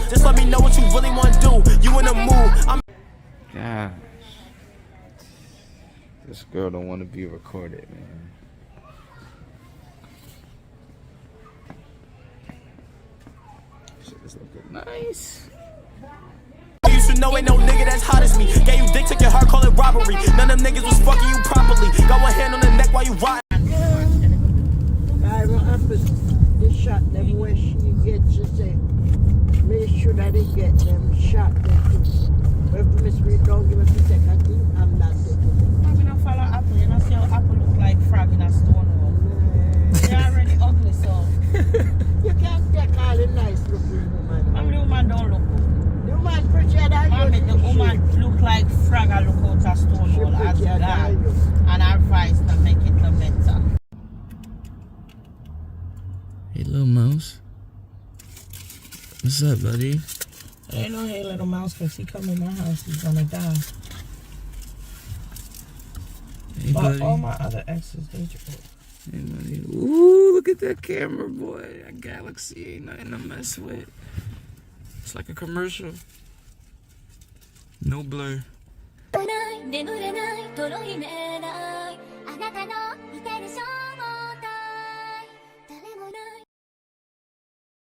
Just let me know what you really want to do. You in the mood. Gosh. This girl don't want to be recorded, man. Shit is looking nice. You should know ain't no nigga that's hot as me. Gave you dick, took your heart, call it robbery. None of them niggas was fucking you properly. Got one hand on the neck while you ride. I will happen. They shot them where she gets to say. Make sure that they get them shot them too. But if Miss Reed don't give us a second thing, I'm not taking it. I'm gonna follow Apple. You know, see how Apple look like frog in a stone wall. They're already ugly, so. You can't take all the nice looking woman. I mean, the woman don't look good. The woman prettier than you. I mean, the woman look like frog and look out a stone wall as God. And our advice to make it no better. Hey, little mouse. What's up, buddy? Ain't no hey little mouse, because he come in my house, he's gonna die. Hey, But buddy. all my other exes, they just... Hey, buddy. Ooh, look at that camera, boy. That Galaxy ain't nothing to mess with. It's like a commercial. No blur.